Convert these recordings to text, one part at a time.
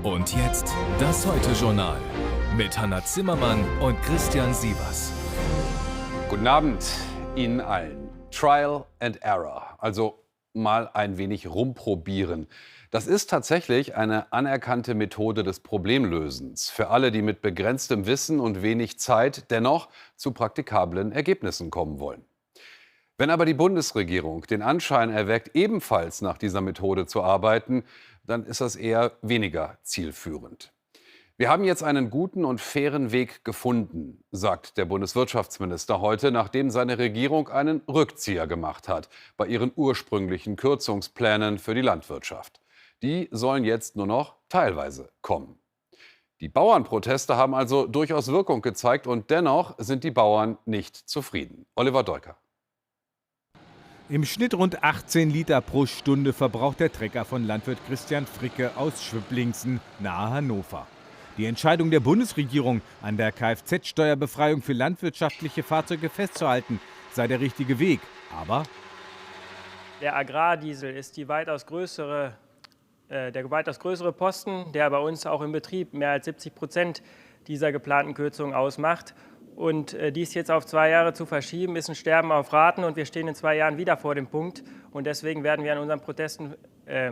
Und jetzt das Heute-Journal mit Hanna Zimmermann und Christian Sievers. Guten Abend Ihnen allen. Trial and Error, also mal ein wenig rumprobieren. Das ist tatsächlich eine anerkannte Methode des Problemlösens für alle, die mit begrenztem Wissen und wenig Zeit dennoch zu praktikablen Ergebnissen kommen wollen. Wenn aber die Bundesregierung den Anschein erweckt, ebenfalls nach dieser Methode zu arbeiten, dann ist das eher weniger zielführend. Wir haben jetzt einen guten und fairen Weg gefunden, sagt der Bundeswirtschaftsminister heute, nachdem seine Regierung einen Rückzieher gemacht hat bei ihren ursprünglichen Kürzungsplänen für die Landwirtschaft. Die sollen jetzt nur noch teilweise kommen. Die Bauernproteste haben also durchaus Wirkung gezeigt und dennoch sind die Bauern nicht zufrieden. Oliver Deuker. Im Schnitt rund 18 Liter pro Stunde verbraucht der Trecker von Landwirt Christian Fricke aus Schwibblingsen nahe Hannover. Die Entscheidung der Bundesregierung, an der Kfz-Steuerbefreiung für landwirtschaftliche Fahrzeuge festzuhalten, sei der richtige Weg. Aber der Agrardiesel ist der weitaus größere Posten, der bei uns auch im Betrieb mehr als 70% dieser geplanten Kürzungen ausmacht. Und dies jetzt auf 2 Jahre zu verschieben, ist ein Sterben auf Raten. Und wir stehen in 2 Jahren wieder vor dem Punkt. Und deswegen werden wir an unseren Protesten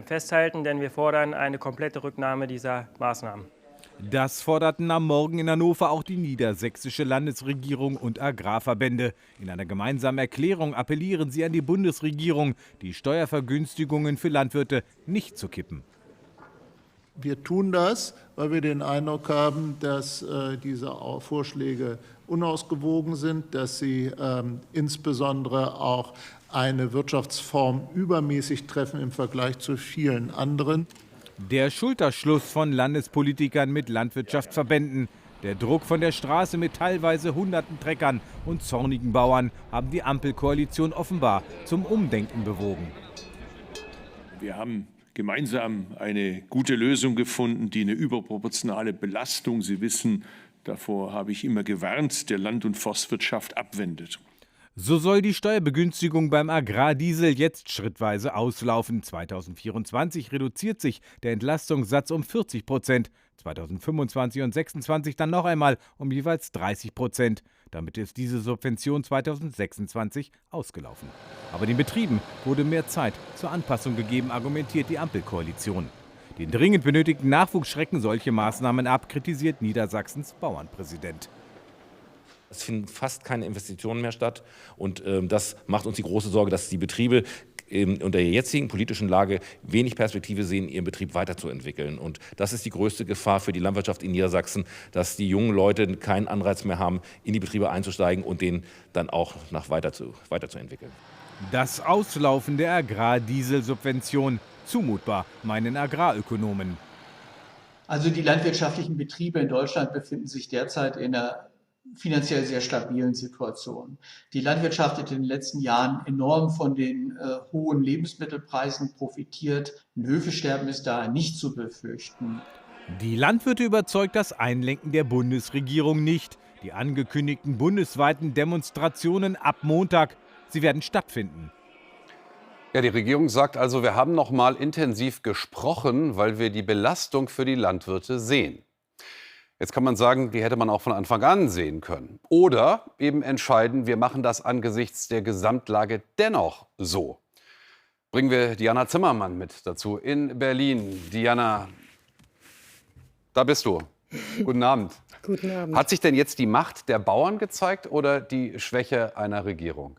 festhalten, denn wir fordern eine komplette Rücknahme dieser Maßnahmen. das forderten am Morgen in Hannover auch die niedersächsische Landesregierung und Agrarverbände. In einer gemeinsamen Erklärung appellieren sie an die Bundesregierung, die Steuervergünstigungen für Landwirte nicht zu kippen. Wir tun das, weil wir den Eindruck haben, dass diese Vorschläge unausgewogen sind, dass sie insbesondere auch eine Wirtschaftsform übermäßig treffen im Vergleich zu vielen anderen. Der Schulterschluss von Landespolitikern mit Landwirtschaftsverbänden, der Druck von der Straße mit teilweise hunderten Treckern und zornigen Bauern haben die Ampelkoalition offenbar zum Umdenken bewogen. Wir haben gemeinsam eine gute Lösung gefunden, die eine überproportionale Belastung, Sie wissen, davor habe ich immer gewarnt, der Land- und Forstwirtschaft abwendet. So soll die Steuerbegünstigung beim Agrardiesel jetzt schrittweise auslaufen. 2024 reduziert sich der Entlastungssatz um 40%, 2025 und 2026 dann noch einmal um jeweils 30%. Damit ist diese Subvention 2026 ausgelaufen. Aber den Betrieben wurde mehr Zeit zur Anpassung gegeben, argumentiert die Ampelkoalition. Den dringend benötigten Nachwuchs schrecken solche Maßnahmen ab, kritisiert Niedersachsens Bauernpräsident. Es finden fast keine Investitionen mehr statt und das macht uns die große Sorge, dass die Betriebe unter der jetzigen politischen Lage wenig Perspektive sehen, ihren Betrieb weiterzuentwickeln. Und das ist die größte Gefahr für die Landwirtschaft in Niedersachsen, dass die jungen Leute keinen Anreiz mehr haben, in die Betriebe einzusteigen und den dann auch weiterzuentwickeln. Das Auslaufen der Agrardieselsubvention zumutbar, meinen Agrarökonomen. Also die landwirtschaftlichen Betriebe in Deutschland befinden sich derzeit in einer finanziell sehr stabilen Situation. Die Landwirtschaft hat in den letzten Jahren enorm von den hohen Lebensmittelpreisen profitiert. Ein Höfesterben ist daher nicht zu befürchten. Die Landwirte überzeugt das Einlenken der Bundesregierung nicht. Die angekündigten bundesweiten Demonstrationen ab Montag, sie werden stattfinden. Ja, die Regierung sagt also, wir haben noch mal intensiv gesprochen, weil wir die Belastung für die Landwirte sehen. Jetzt kann man sagen, die hätte man auch von Anfang an sehen können. Oder eben entscheiden, wir machen das angesichts der Gesamtlage dennoch so. Bringen wir Diana Zimmermann mit dazu in Berlin. Diana, da bist du. Guten Abend. Guten Abend. Hat sich denn jetzt die Macht der Bauern gezeigt oder die Schwäche einer Regierung?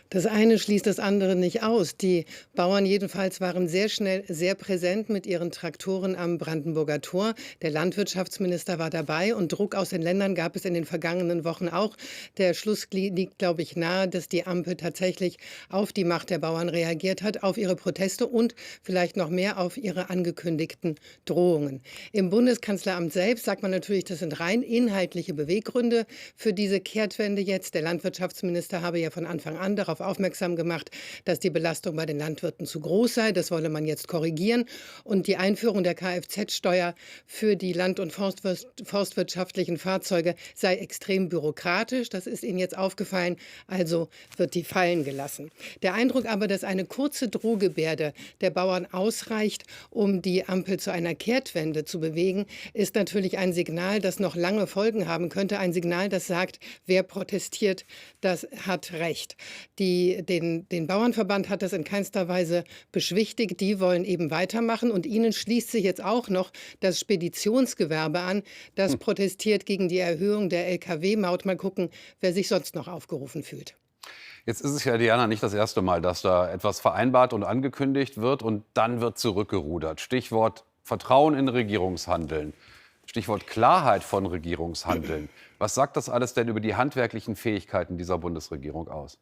Das eine schließt das andere nicht aus. Die Bauern jedenfalls waren sehr schnell sehr präsent mit ihren Traktoren am Brandenburger Tor. Der Landwirtschaftsminister war dabei und Druck aus den Ländern gab es in den vergangenen Wochen auch. Der Schluss liegt, glaube ich, nahe, dass die Ampel tatsächlich auf die Macht der Bauern reagiert hat, auf ihre Proteste und vielleicht noch mehr auf ihre angekündigten Drohungen. Im Bundeskanzleramt selbst sagt man natürlich, das sind rein inhaltliche Beweggründe für diese Kehrtwende jetzt. Der Landwirtschaftsminister habe ja von Anfang an darauf darauf aufmerksam gemacht, dass die Belastung bei den Landwirten zu groß sei. Das wolle man jetzt korrigieren. Und die Einführung der Kfz-Steuer für die land- und forstwirtschaftlichen Fahrzeuge sei extrem bürokratisch. Das ist Ihnen jetzt aufgefallen, also wird die fallen gelassen. Der Eindruck aber, dass eine kurze Drohgebärde der Bauern ausreicht, um die Ampel zu einer Kehrtwende zu bewegen, ist natürlich ein Signal, das noch lange Folgen haben könnte. Ein Signal, das sagt, wer protestiert, das hat Recht. Den Bauernverband hat das in keinster Weise beschwichtigt. Die wollen eben weitermachen. Und ihnen schließt sich jetzt auch noch das Speditionsgewerbe an. Das protestiert gegen die Erhöhung der Lkw-Maut. Mal gucken, wer sich sonst noch aufgerufen fühlt. Jetzt ist es ja, Diana, nicht das erste Mal, dass da etwas vereinbart und angekündigt wird und dann wird zurückgerudert. Stichwort Vertrauen in Regierungshandeln. Stichwort Klarheit von Regierungshandeln. Was sagt das alles denn über die handwerklichen Fähigkeiten dieser Bundesregierung aus?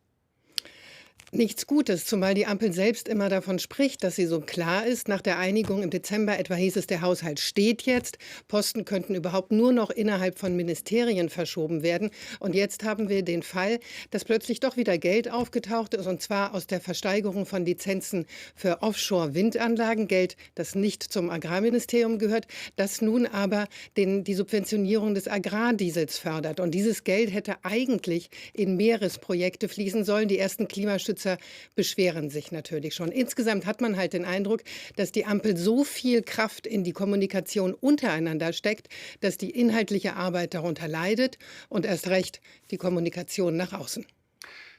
Nichts Gutes, zumal die Ampel selbst immer davon spricht, dass sie so klar ist. Nach der Einigung im Dezember etwa hieß es, der Haushalt steht jetzt. Posten könnten überhaupt nur noch innerhalb von Ministerien verschoben werden. Und jetzt haben wir den Fall, dass plötzlich doch wieder Geld aufgetaucht ist, und zwar aus der Versteigerung von Lizenzen für Offshore-Windanlagen. Geld, das nicht zum Agrarministerium gehört, das nun aber die Subventionierung des Agrardiesels fördert. Und dieses Geld hätte eigentlich in Meeresprojekte fließen sollen. Die ersten Klimaschützer beschweren sich natürlich schon. Insgesamt hat man halt den Eindruck, dass die Ampel so viel Kraft in die Kommunikation untereinander steckt, dass die inhaltliche Arbeit darunter leidet und erst recht die Kommunikation nach außen.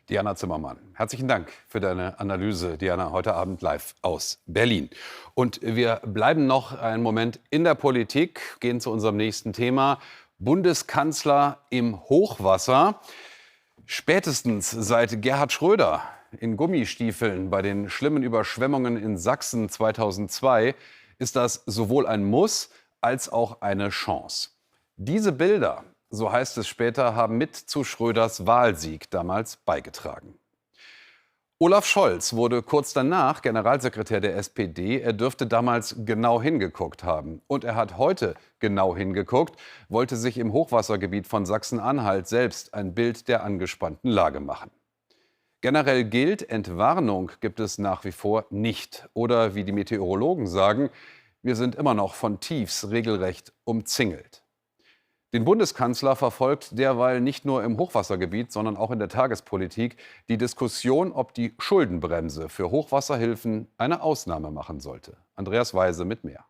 Diana Zimmermann, herzlichen Dank für deine Analyse, Diana, heute Abend live aus Berlin. Und wir bleiben noch einen Moment in der Politik, gehen zu unserem nächsten Thema. Bundeskanzler im Hochwasser. Spätestens seit Gerhard Schröder in Gummistiefeln bei den schlimmen Überschwemmungen in Sachsen 2002 ist das sowohl ein Muss als auch eine Chance. Diese Bilder, so heißt es später, haben mit zu Schröders Wahlsieg damals beigetragen. Olaf Scholz wurde kurz danach Generalsekretär der SPD. Er dürfte damals genau hingeguckt haben. Und er hat heute genau hingeguckt, wollte sich im Hochwassergebiet von Sachsen-Anhalt selbst ein Bild der angespannten Lage machen. Generell gilt, Entwarnung gibt es nach wie vor nicht. Oder wie die Meteorologen sagen, wir sind immer noch von Tiefs regelrecht umzingelt. Den Bundeskanzler verfolgt derweil nicht nur im Hochwassergebiet, sondern auch in der Tagespolitik die Diskussion, ob die Schuldenbremse für Hochwasserhilfen eine Ausnahme machen sollte. Andreas Weise mit mehr.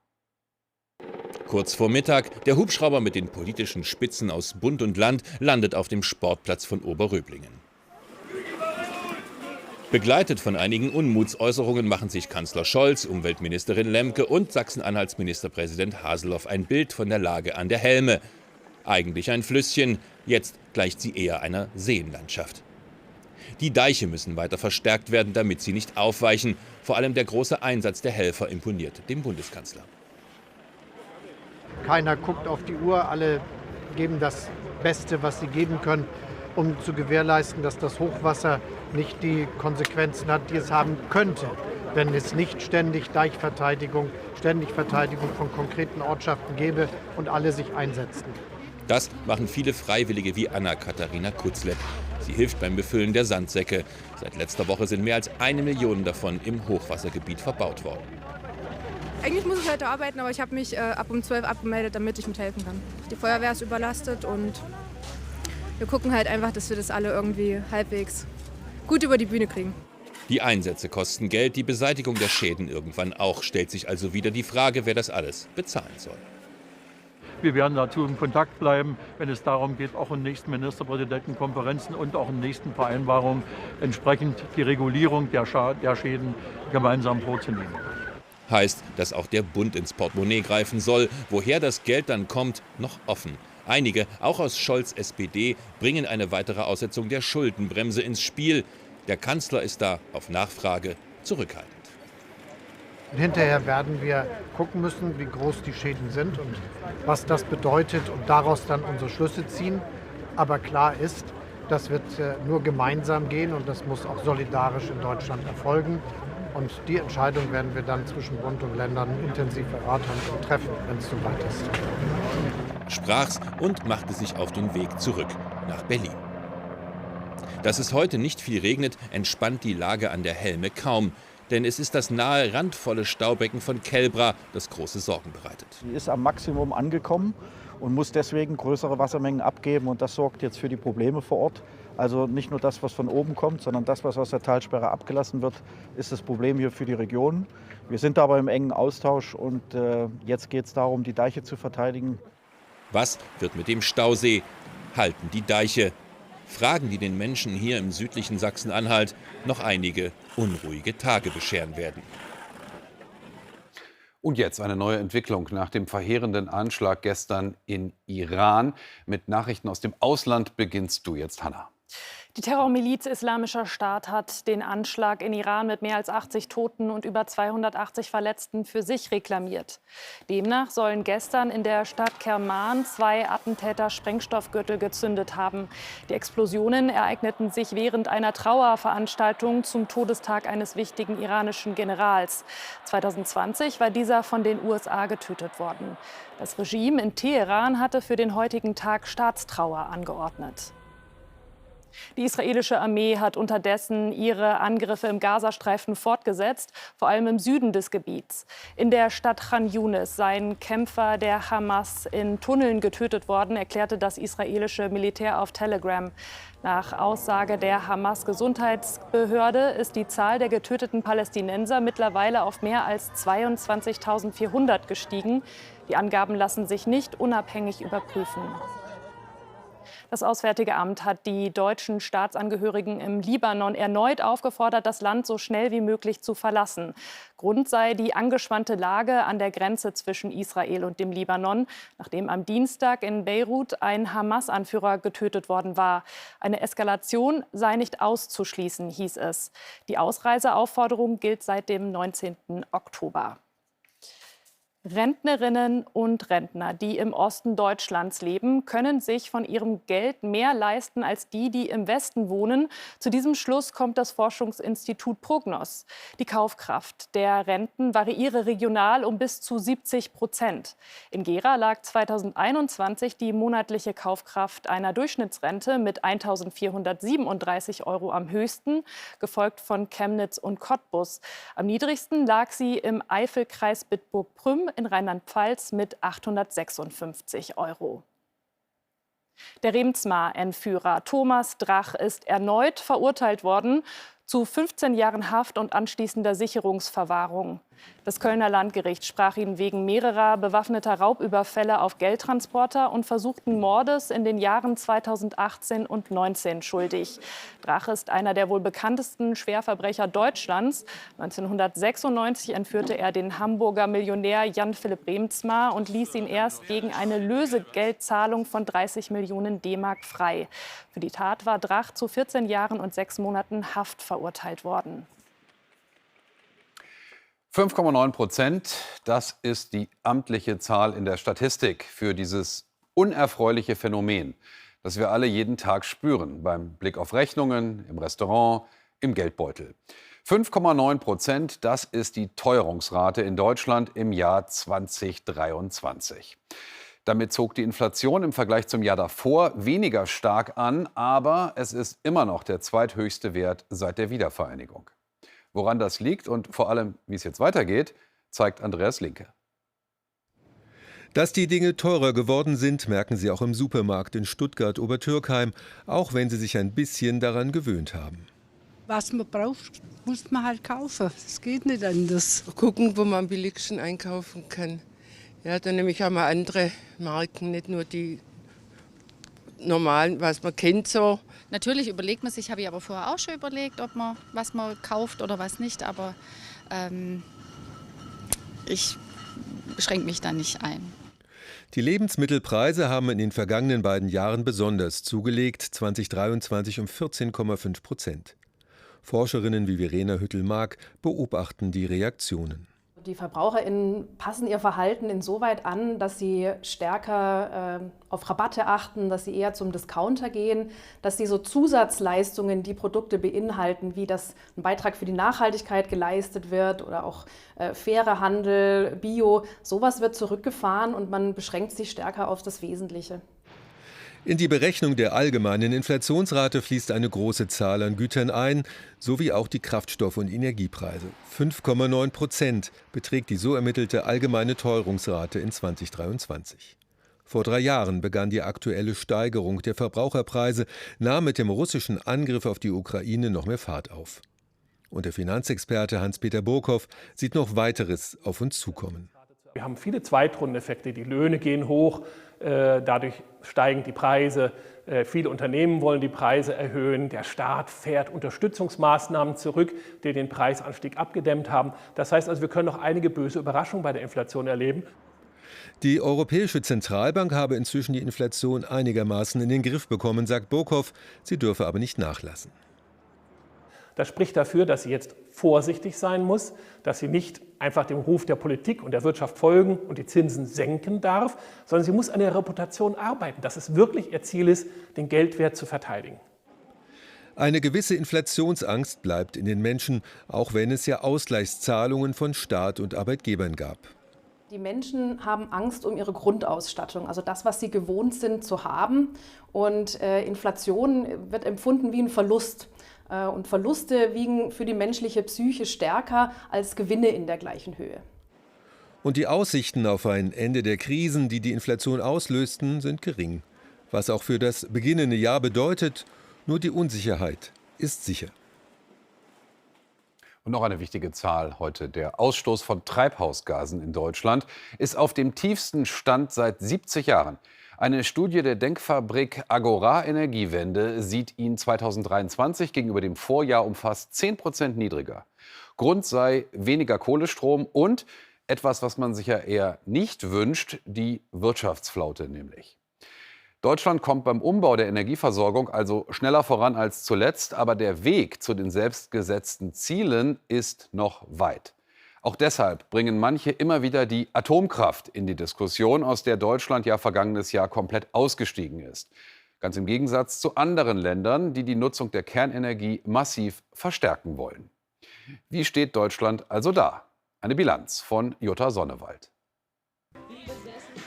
Kurz vor Mittag, der Hubschrauber mit den politischen Spitzen aus Bund und Land landet auf dem Sportplatz von Oberröblingen. Begleitet von einigen Unmutsäußerungen machen sich Kanzler Scholz, Umweltministerin Lemke und Sachsen-Anhalts Ministerpräsident Haseloff ein Bild von der Lage an der Helme. Eigentlich ein Flüsschen, jetzt gleicht sie eher einer Seenlandschaft. Die Deiche müssen weiter verstärkt werden, damit sie nicht aufweichen. Vor allem der große Einsatz der Helfer imponiert dem Bundeskanzler. Keiner guckt auf die Uhr, alle geben das Beste, was sie geben können, um zu gewährleisten, dass das Hochwasser nicht die Konsequenzen hat, die es haben könnte, wenn es nicht ständig Deichverteidigung, ständig Verteidigung von konkreten Ortschaften gäbe und alle sich einsetzen. Das machen viele Freiwillige wie Anna-Katharina Kutzlepp. Sie hilft beim Befüllen der Sandsäcke. Seit letzter Woche sind mehr als 1 Million davon im Hochwassergebiet verbaut worden. Eigentlich muss ich heute arbeiten, aber ich habe mich ab um 12 abgemeldet, damit ich mithelfen kann. Die Feuerwehr ist überlastet und wir gucken halt einfach, dass wir das alle irgendwie halbwegs gut über die Bühne kriegen. Die Einsätze kosten Geld, die Beseitigung der Schäden irgendwann auch. Stellt sich also wieder die Frage, wer das alles bezahlen soll. Wir werden dazu in Kontakt bleiben, wenn es darum geht, auch in nächsten Ministerpräsidentenkonferenzen und auch in nächsten Vereinbarungen entsprechend die Regulierung der Schäden gemeinsam vorzunehmen. Heißt, dass auch der Bund ins Portemonnaie greifen soll. Woher das Geld dann kommt, noch offen. Einige, auch aus Scholz' SPD, bringen eine weitere Aussetzung der Schuldenbremse ins Spiel. Der Kanzler ist da auf Nachfrage zurückhaltend. Und hinterher werden wir gucken müssen, wie groß die Schäden sind und was das bedeutet und daraus dann unsere Schlüsse ziehen. Aber klar ist, das wird nur gemeinsam gehen und das muss auch solidarisch in Deutschland erfolgen. Und die Entscheidung werden wir dann zwischen Bund und Ländern intensiv erörtern und treffen, wenn es soweit ist. Sprach's und machte sich auf den Weg zurück nach Berlin. Dass es heute nicht viel regnet, entspannt die Lage an der Helme kaum. Denn es ist das nahe randvolle Staubecken von Kelbra, das große Sorgen bereitet. Sie ist am Maximum angekommen und muss deswegen größere Wassermengen abgeben. Und das sorgt jetzt für die Probleme vor Ort. Also nicht nur das, was von oben kommt, sondern das, was aus der Talsperre abgelassen wird, ist das Problem hier für die Region. Wir sind aber im engen Austausch und jetzt geht es darum, die Deiche zu verteidigen. Was wird mit dem Stausee? Halten die Deiche? Fragen, die den Menschen hier im südlichen Sachsen-Anhalt noch einige unruhige Tage bescheren werden. Und jetzt eine neue Entwicklung nach dem verheerenden Anschlag gestern in Iran. Mit Nachrichten aus dem Ausland beginnst du jetzt, Hanna. Die Terrormiliz Islamischer Staat hat den Anschlag in Iran mit mehr als 80 Toten und über 280 Verletzten für sich reklamiert. Demnach sollen gestern in der Stadt Kerman 2 Attentäter Sprengstoffgürtel gezündet haben. Die Explosionen ereigneten sich während einer Trauerveranstaltung zum Todestag eines wichtigen iranischen Generals. 2020 war dieser von den USA getötet worden. Das Regime in Teheran hatte für den heutigen Tag Staatstrauer angeordnet. Die israelische Armee hat unterdessen ihre Angriffe im Gazastreifen fortgesetzt, vor allem im Süden des Gebiets. In der Stadt Khan Yunis seien Kämpfer der Hamas in Tunneln getötet worden, erklärte das israelische Militär auf Telegram. Nach Aussage der Hamas-Gesundheitsbehörde ist die Zahl der getöteten Palästinenser mittlerweile auf mehr als 22.400 gestiegen. Die Angaben lassen sich nicht unabhängig überprüfen. Das Auswärtige Amt hat die deutschen Staatsangehörigen im Libanon erneut aufgefordert, das Land so schnell wie möglich zu verlassen. Grund sei die angespannte Lage an der Grenze zwischen Israel und dem Libanon, nachdem am Dienstag in Beirut ein Hamas-Anführer getötet worden war. Eine Eskalation sei nicht auszuschließen, hieß es. Die Ausreiseaufforderung gilt seit dem 19. Oktober. Rentnerinnen und Rentner, die im Osten Deutschlands leben, können sich von ihrem Geld mehr leisten als die, die im Westen wohnen. Zu diesem Schluss kommt das Forschungsinstitut Prognos. Die Kaufkraft der Renten variiere regional um bis zu 70%. In Gera lag 2021 die monatliche Kaufkraft einer Durchschnittsrente mit 1.437 € am höchsten, gefolgt von Chemnitz und Cottbus. Am niedrigsten lag sie im Eifelkreis Bitburg-Prüm in Rheinland-Pfalz mit 856 €. Der Remsmar-Entführer Thomas Drach ist erneut verurteilt worden zu 15 Jahren Haft und anschließender Sicherungsverwahrung. Das Kölner Landgericht sprach ihn wegen mehrerer bewaffneter Raubüberfälle auf Geldtransporter und versuchten Mordes in den Jahren 2018 und 2019 schuldig. Drach ist einer der wohl bekanntesten Schwerverbrecher Deutschlands. 1996 entführte er den Hamburger Millionär Jan-Philipp Remsmar und ließ ihn erst gegen eine Lösegeldzahlung von 30 Millionen D-Mark frei. Für die Tat war Drach zu 14 Jahren und 6 Monaten Haft verurteilt worden. 5,9%, das ist die amtliche Zahl in der Statistik für dieses unerfreuliche Phänomen, das wir alle jeden Tag spüren, beim Blick auf Rechnungen, im Restaurant, im Geldbeutel. 5,9%, das ist die Teuerungsrate in Deutschland im Jahr 2023. Damit zog die Inflation im Vergleich zum Jahr davor weniger stark an, aber es ist immer noch der zweithöchste Wert seit der Wiedervereinigung. Woran das liegt und vor allem, wie es jetzt weitergeht, zeigt Andreas Linke. Dass die Dinge teurer geworden sind, merken Sie auch im Supermarkt in Stuttgart-Obertürkheim, auch wenn Sie sich ein bisschen daran gewöhnt haben. Was man braucht, muss man halt kaufen. Es geht nicht anders. Gucken, wo man am billigsten einkaufen kann. Ja, dann nehme ich auch mal andere Marken, nicht nur die normalen, was man kennt so. Natürlich überlegt man sich, habe ich aber vorher auch schon überlegt, was man kauft oder was nicht. Aber ich beschränke mich da nicht ein. Die Lebensmittelpreise haben in den vergangenen beiden Jahren besonders zugelegt, 2023 um 14,5%. Forscherinnen wie Verena Hüttel-Mark beobachten die Reaktionen. Die VerbraucherInnen passen ihr Verhalten insoweit an, dass sie stärker auf Rabatte achten, dass sie eher zum Discounter gehen, dass sie so Zusatzleistungen, die Produkte beinhalten, wie dass ein Beitrag für die Nachhaltigkeit geleistet wird oder auch fairer Handel, Bio, sowas wird zurückgefahren und man beschränkt sich stärker auf das Wesentliche. In die Berechnung der allgemeinen Inflationsrate fließt eine große Zahl an Gütern ein, sowie auch die Kraftstoff- und Energiepreise. 5,9% beträgt die so ermittelte allgemeine Teuerungsrate in 2023. Vor 3 Jahren begann die aktuelle Steigerung der Verbraucherpreise, nahm mit dem russischen Angriff auf die Ukraine noch mehr Fahrt auf. Und der Finanzexperte Hans-Peter Burkhoff sieht noch weiteres auf uns zukommen. Wir haben viele Zweitrundeneffekte. Die Löhne gehen hoch, dadurch steigen die Preise. Viele Unternehmen wollen die Preise erhöhen. Der Staat fährt Unterstützungsmaßnahmen zurück, die den Preisanstieg abgedämmt haben. Das heißt also, wir können noch einige böse Überraschungen bei der Inflation erleben. Die Europäische Zentralbank habe inzwischen die Inflation einigermaßen in den Griff bekommen, sagt Burkhoff. Sie dürfe aber nicht nachlassen. Das spricht dafür, dass sie jetzt vorsichtig sein muss, dass sie nicht einfach dem Ruf der Politik und der Wirtschaft folgen und die Zinsen senken darf, sondern sie muss an der Reputation arbeiten, dass es wirklich ihr Ziel ist, den Geldwert zu verteidigen. Eine gewisse Inflationsangst bleibt in den Menschen, auch wenn es ja Ausgleichszahlungen von Staat und Arbeitgebern gab. Die Menschen haben Angst um ihre Grundausstattung, also das, was sie gewohnt sind zu haben. Und Inflation wird empfunden wie ein Verlust. Und Verluste wiegen für die menschliche Psyche stärker als Gewinne in der gleichen Höhe. Und die Aussichten auf ein Ende der Krisen, die die Inflation auslösten, sind gering. Was auch für das beginnende Jahr bedeutet, nur die Unsicherheit ist sicher. Und noch eine wichtige Zahl heute. Der Ausstoß von Treibhausgasen in Deutschland ist auf dem tiefsten Stand seit 70 Jahren. Eine Studie der Denkfabrik Agora Energiewende sieht ihn 2023 gegenüber dem Vorjahr um fast 10% niedriger. Grund sei weniger Kohlestrom und etwas, was man sich ja eher nicht wünscht, die Wirtschaftsflaute nämlich. Deutschland kommt beim Umbau der Energieversorgung also schneller voran als zuletzt, aber der Weg zu den selbstgesetzten Zielen ist noch weit. Auch deshalb bringen manche immer wieder die Atomkraft in die Diskussion, aus der Deutschland ja vergangenes Jahr komplett ausgestiegen ist. Ganz im Gegensatz zu anderen Ländern, die die Nutzung der Kernenergie massiv verstärken wollen. Wie steht Deutschland also da? Eine Bilanz von Jutta Sonnewald.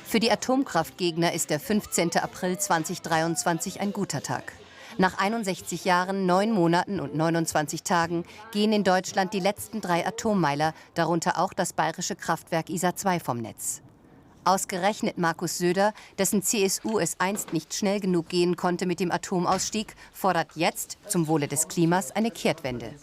Für die Atomkraftgegner ist der 15. April 2023 ein guter Tag. Nach 61 Jahren, 9 Monaten und 29 Tagen gehen in Deutschland die letzten 3 Atommeiler, darunter auch das bayerische Kraftwerk Isar 2 vom Netz. Ausgerechnet Markus Söder, dessen CSU es einst nicht schnell genug gehen konnte mit dem Atomausstieg, fordert jetzt zum Wohle des Klimas eine Kehrtwende.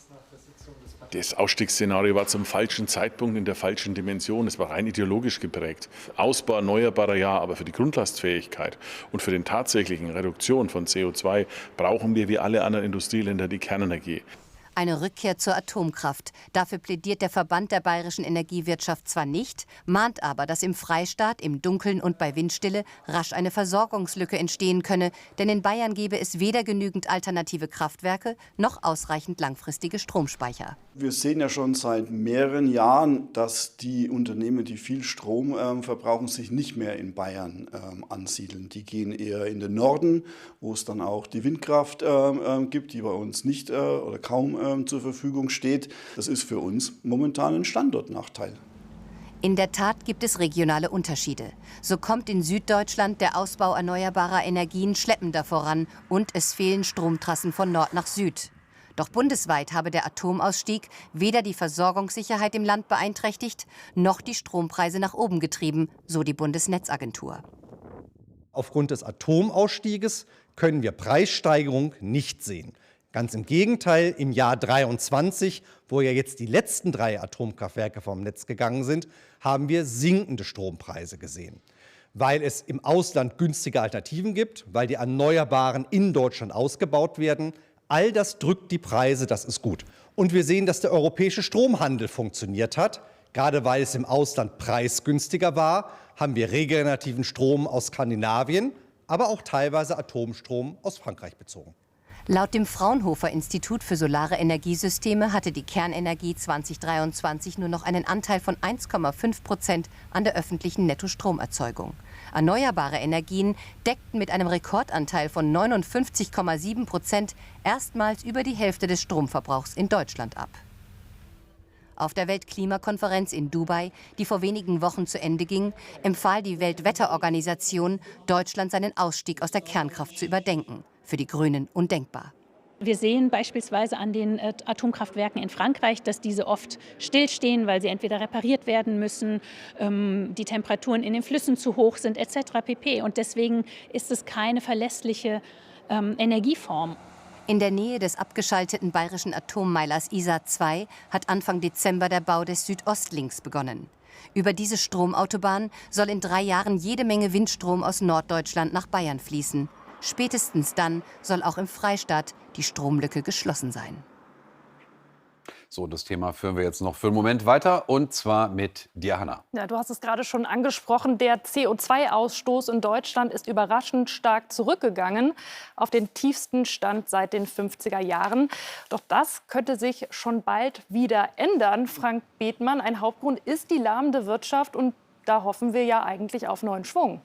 Das Ausstiegsszenario war zum falschen Zeitpunkt in der falschen Dimension. Es war rein ideologisch geprägt. Ausbau erneuerbarer ja, aber für die Grundlastfähigkeit und für den tatsächlichen Reduktion von CO2 brauchen wir wie alle anderen Industrieländer die Kernenergie. Eine Rückkehr zur Atomkraft. Dafür plädiert der Verband der bayerischen Energiewirtschaft zwar nicht, mahnt aber, dass im Freistaat, im Dunkeln und bei Windstille rasch eine Versorgungslücke entstehen könne. Denn in Bayern gäbe es weder genügend alternative Kraftwerke noch ausreichend langfristige Stromspeicher. Wir sehen ja schon seit mehreren Jahren, dass die Unternehmen, die viel Strom verbrauchen, sich nicht mehr in Bayern ansiedeln. Die gehen eher in den Norden, wo es dann auch die Windkraft gibt, die bei uns nicht oder kaum zur Verfügung steht. Das ist für uns momentan ein Standortnachteil. In der Tat gibt es regionale Unterschiede. So kommt in Süddeutschland der Ausbau erneuerbarer Energien schleppender voran und es fehlen Stromtrassen von Nord nach Süd. Doch bundesweit habe der Atomausstieg weder die Versorgungssicherheit im Land beeinträchtigt, noch die Strompreise nach oben getrieben, so die Bundesnetzagentur. Aufgrund des Atomausstieges können wir Preissteigerung nicht sehen. Ganz im Gegenteil, im Jahr 2023, wo ja jetzt die letzten 3 Atomkraftwerke vom Netz gegangen sind, haben wir sinkende Strompreise gesehen. Weil es im Ausland günstige Alternativen gibt, weil die Erneuerbaren in Deutschland ausgebaut werden. All das drückt die Preise, das ist gut. Und wir sehen, dass der europäische Stromhandel funktioniert hat. Gerade weil es im Ausland preisgünstiger war, haben wir regenerativen Strom aus Skandinavien, aber auch teilweise Atomstrom aus Frankreich bezogen. Laut dem Fraunhofer-Institut für solare Energiesysteme hatte die Kernenergie 2023 nur noch einen Anteil von 1,5% an der öffentlichen Nettostromerzeugung. Erneuerbare Energien deckten mit einem Rekordanteil von 59,7% erstmals über die Hälfte des Stromverbrauchs in Deutschland ab. Auf der Weltklimakonferenz in Dubai, die vor wenigen Wochen zu Ende ging, empfahl die Weltwetterorganisation, Deutschland seinen Ausstieg aus der Kernkraft zu überdenken. Für die Grünen undenkbar. Wir sehen beispielsweise an den Atomkraftwerken in Frankreich, dass diese oft stillstehen, weil sie entweder repariert werden müssen, die Temperaturen in den Flüssen zu hoch sind etc. pp. Und deswegen ist es keine verlässliche Energieform. In der Nähe des abgeschalteten bayerischen Atommeilers Isar 2 hat Anfang Dezember der Bau des Südostlinks begonnen. Über diese Stromautobahn soll in 3 Jahren jede Menge Windstrom aus Norddeutschland nach Bayern fließen. Spätestens dann soll auch im Freistaat die Stromlücke geschlossen sein. So, das Thema führen wir jetzt noch für einen Moment weiter, und zwar mit dir, Hanna. Ja, du hast es gerade schon angesprochen. Der CO2-Ausstoß in Deutschland ist überraschend stark zurückgegangen, auf den tiefsten Stand seit den 50er Jahren. Doch das könnte sich schon bald wieder ändern. Frank Bethmann, ein Hauptgrund ist die lahmende Wirtschaft, und da hoffen wir ja eigentlich auf neuen Schwung.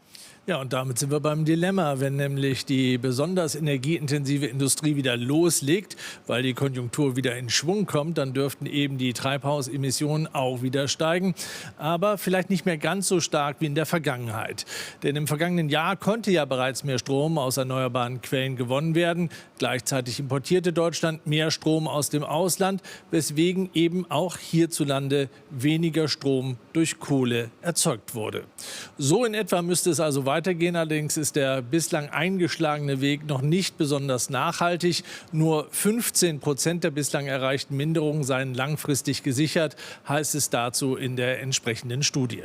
Ja, und damit sind wir beim Dilemma. Wenn nämlich die besonders energieintensive Industrie wieder loslegt, weil die Konjunktur wieder in Schwung kommt, dann dürften eben die Treibhausemissionen auch wieder steigen. Aber vielleicht nicht mehr ganz so stark wie in der Vergangenheit. Denn im vergangenen Jahr konnte ja bereits mehr Strom aus erneuerbaren Quellen gewonnen werden. Gleichzeitig importierte Deutschland mehr Strom aus dem Ausland, weswegen eben auch hierzulande weniger Strom durch Kohle erzeugt wurde. So in etwa müsste es also weitergehen. Allerdings ist der bislang eingeschlagene Weg noch nicht besonders nachhaltig. Nur 15% der bislang erreichten Minderungen seien langfristig gesichert, heißt es dazu in der entsprechenden Studie.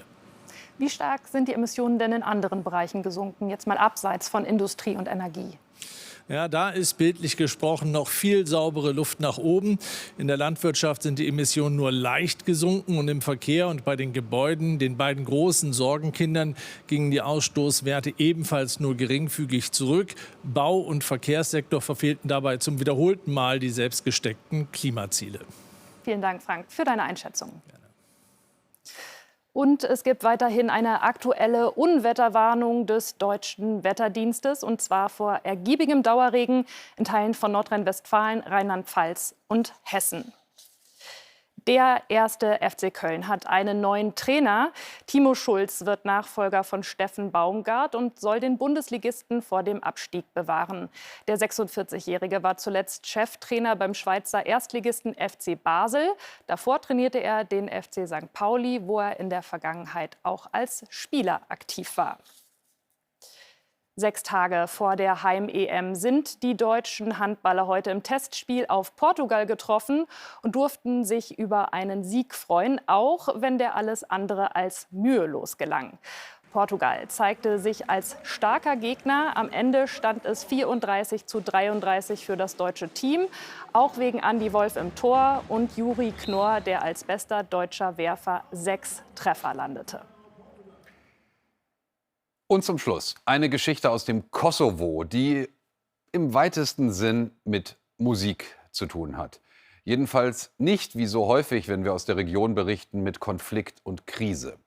Wie stark sind die Emissionen denn in anderen Bereichen gesunken, jetzt mal abseits von Industrie und Energie? Ja, da ist bildlich gesprochen noch viel saubere Luft nach oben. In der Landwirtschaft sind die Emissionen nur leicht gesunken, und im Verkehr und bei den Gebäuden, den beiden großen Sorgenkindern, gingen die Ausstoßwerte ebenfalls nur geringfügig zurück. Bau- und Verkehrssektor verfehlten dabei zum wiederholten Mal die selbst gesteckten Klimaziele. Vielen Dank, Frank, für deine Einschätzung. Und es gibt weiterhin eine aktuelle Unwetterwarnung des Deutschen Wetterdienstes, und zwar vor ergiebigem Dauerregen in Teilen von Nordrhein-Westfalen, Rheinland-Pfalz und Hessen. Der erste FC Köln hat einen neuen Trainer. Timo Schulz wird Nachfolger von Steffen Baumgart und soll den Bundesligisten vor dem Abstieg bewahren. Der 46-Jährige war zuletzt Cheftrainer beim Schweizer Erstligisten FC Basel. Davor trainierte er den FC St. Pauli, wo er in der Vergangenheit auch als Spieler aktiv war. 6 Tage vor der Heim-EM sind die deutschen Handballer heute im Testspiel auf Portugal getroffen und durften sich über einen Sieg freuen, auch wenn der alles andere als mühelos gelang. Portugal zeigte sich als starker Gegner. Am Ende stand es 34:33 für das deutsche Team, auch wegen Andi Wolf im Tor und Juri Knorr, der als bester deutscher Werfer 6 Treffer landete. Und zum Schluss eine Geschichte aus dem Kosovo, die im weitesten Sinn mit Musik zu tun hat. Jedenfalls nicht, wie so häufig, wenn wir aus der Region berichten, mit Konflikt und Krise.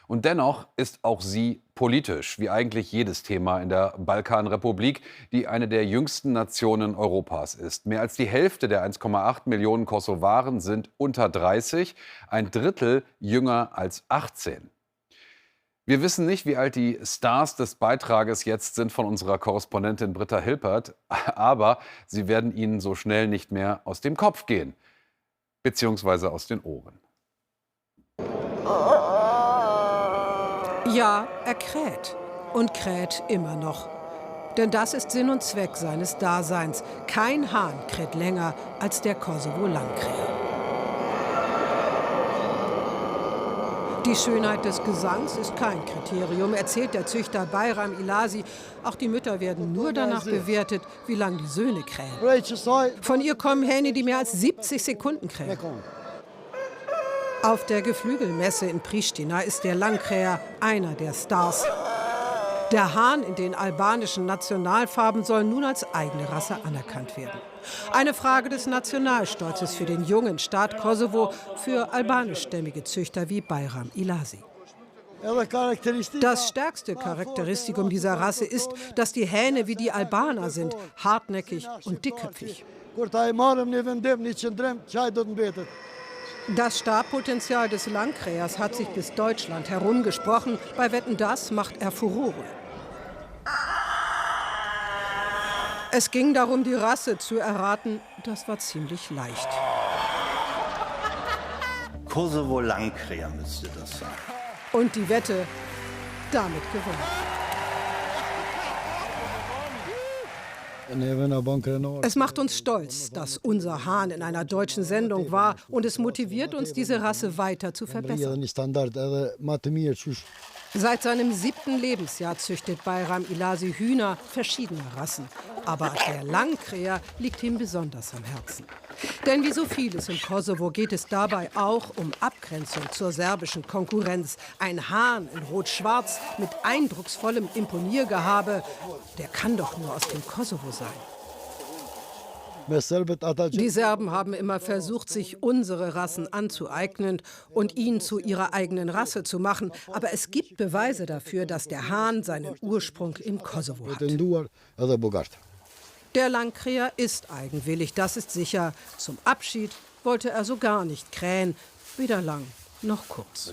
Und dennoch ist auch sie politisch, wie eigentlich jedes Thema in der Balkanrepublik, die eine der jüngsten Nationen Europas ist. Mehr als die Hälfte der 1,8 Millionen Kosovaren sind unter 30, ein Drittel jünger als 18. Wir wissen nicht, wie alt die Stars des Beitrages jetzt sind von unserer Korrespondentin Britta Hilpert, aber sie werden Ihnen so schnell nicht mehr aus dem Kopf gehen, beziehungsweise aus den Ohren. Ja, er kräht und kräht immer noch. Denn das ist Sinn und Zweck seines Daseins. Kein Hahn kräht länger als der Kosovo-Landkräher. Die Schönheit des Gesangs ist kein Kriterium, erzählt der Züchter Bayram Ilasi. Auch die Mütter werden nur danach bewertet, wie lange die Söhne krähen. Von ihr kommen Hähne, die mehr als 70 Sekunden krähen. Auf der Geflügelmesse in Pristina ist der Langkräher einer der Stars. Der Hahn in den albanischen Nationalfarben soll nun als eigene Rasse anerkannt werden. Eine Frage des Nationalstolzes für den jungen Staat Kosovo, für albanischstämmige Züchter wie Bayram Ilasi. Das stärkste Charakteristikum dieser Rasse ist, dass die Hähne wie die Albaner sind, hartnäckig und dickköpfig. Das Startpotenzial des Langkrähers hat sich bis Deutschland herumgesprochen. Bei Wetten, das macht er Furore. Es ging darum, die Rasse zu erraten. Das war ziemlich leicht. Kosovo-Langkräher müsste das sein. Und die Wette damit gewonnen. Es macht uns stolz, dass unser Hahn in einer deutschen Sendung war, und es motiviert uns, diese Rasse weiter zu verbessern. Seit seinem 7. Lebensjahr züchtet Bayram Ilasi Hühner verschiedener Rassen. Aber der Langkräher liegt ihm besonders am Herzen. Denn wie so vieles im Kosovo geht es dabei auch um Abgrenzung zur serbischen Konkurrenz. Ein Hahn in Rot-Schwarz mit eindrucksvollem Imponiergehabe, der kann doch nur aus dem Kosovo sein. Die Serben haben immer versucht, sich unsere Rassen anzueignen und ihn zu ihrer eigenen Rasse zu machen. Aber es gibt Beweise dafür, dass der Hahn seinen Ursprung im Kosovo hat. Der Langkräher ist eigenwillig, das ist sicher. Zum Abschied wollte er so gar nicht krähen, weder lang noch kurz.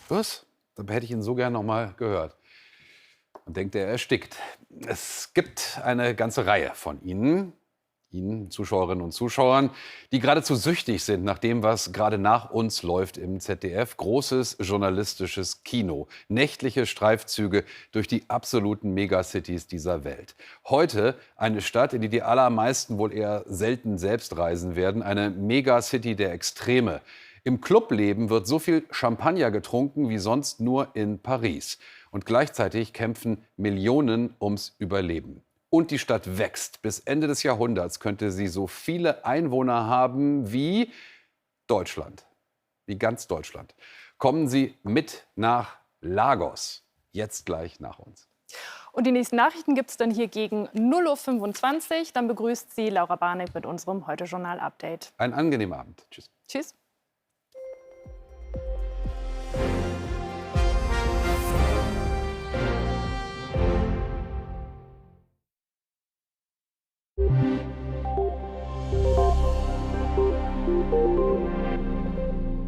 Was? Da hätte ich ihn so gern noch mal gehört. Und denkt, er erstickt. Es gibt eine ganze Reihe von Ihnen, Zuschauerinnen und Zuschauern, die geradezu süchtig sind nach dem, was gerade nach uns läuft im ZDF. Großes journalistisches Kino. Nächtliche Streifzüge durch die absoluten Megacities dieser Welt. Heute eine Stadt, in die die allermeisten wohl eher selten selbst reisen werden. Eine Megacity der Extreme. Im Clubleben wird so viel Champagner getrunken wie sonst nur in Paris. Und gleichzeitig kämpfen Millionen ums Überleben. Und die Stadt wächst. Bis Ende des Jahrhunderts könnte sie so viele Einwohner haben wie Deutschland. Wie ganz Deutschland. Kommen Sie mit nach Lagos. Jetzt gleich nach uns. Und die nächsten Nachrichten gibt es dann hier gegen 0:25 Uhr. Dann begrüßt Sie Laura Barnick mit unserem Heute-Journal-Update. Einen angenehmen Abend. Tschüss. Tschüss.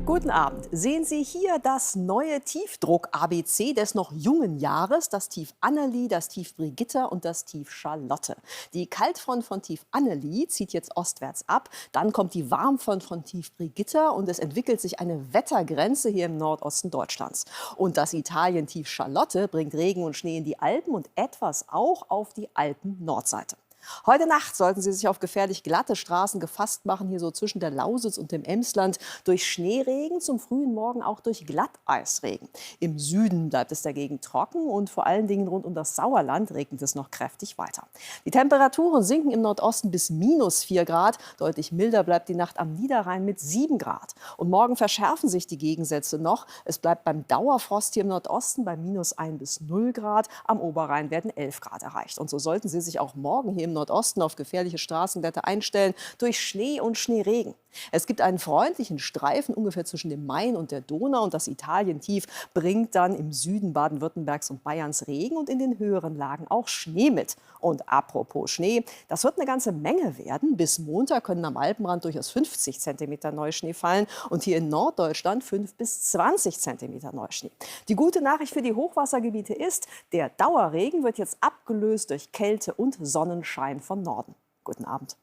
Guten Abend. Sehen Sie hier das neue Tiefdruck-ABC des noch jungen Jahres, das Tief Annelie, das Tief Brigitta und das Tief Charlotte. Die Kaltfront von Tief Annelie zieht jetzt ostwärts ab, dann kommt die Warmfront von Tief Brigitta und es entwickelt sich eine Wettergrenze hier im Nordosten Deutschlands. Und das Italien-Tief Charlotte bringt Regen und Schnee in die Alpen und etwas auch auf die Alpen-Nordseite. Heute Nacht sollten Sie sich auf gefährlich glatte Straßen gefasst machen, hier so zwischen der Lausitz und dem Emsland. Durch Schneeregen, zum frühen Morgen auch durch Glatteisregen. Im Süden bleibt es dagegen trocken und vor allen Dingen rund um das Sauerland regnet es noch kräftig weiter. Die Temperaturen sinken im Nordosten bis -4 Grad. Deutlich milder bleibt die Nacht am Niederrhein mit 7 Grad. Und morgen verschärfen sich die Gegensätze noch. Es bleibt beim Dauerfrost hier im Nordosten bei -1 bis 0 Grad. Am Oberrhein werden 11 Grad erreicht. Und so sollten Sie sich auch morgen hier im Nordosten auf gefährliche Straßenwetter einstellen, durch Schnee und Schneeregen. Es gibt einen freundlichen Streifen ungefähr zwischen dem Main und der Donau und das Italientief bringt dann im Süden Baden-Württembergs und Bayerns Regen und in den höheren Lagen auch Schnee mit. Und apropos Schnee, das wird eine ganze Menge werden. Bis Montag können am Alpenrand durchaus 50 cm Neuschnee fallen und hier in Norddeutschland 5 bis 20 cm Neuschnee. Die gute Nachricht für die Hochwassergebiete ist, der Dauerregen wird jetzt abgelöst durch Kälte und Sonnenschein von Norden. Guten Abend.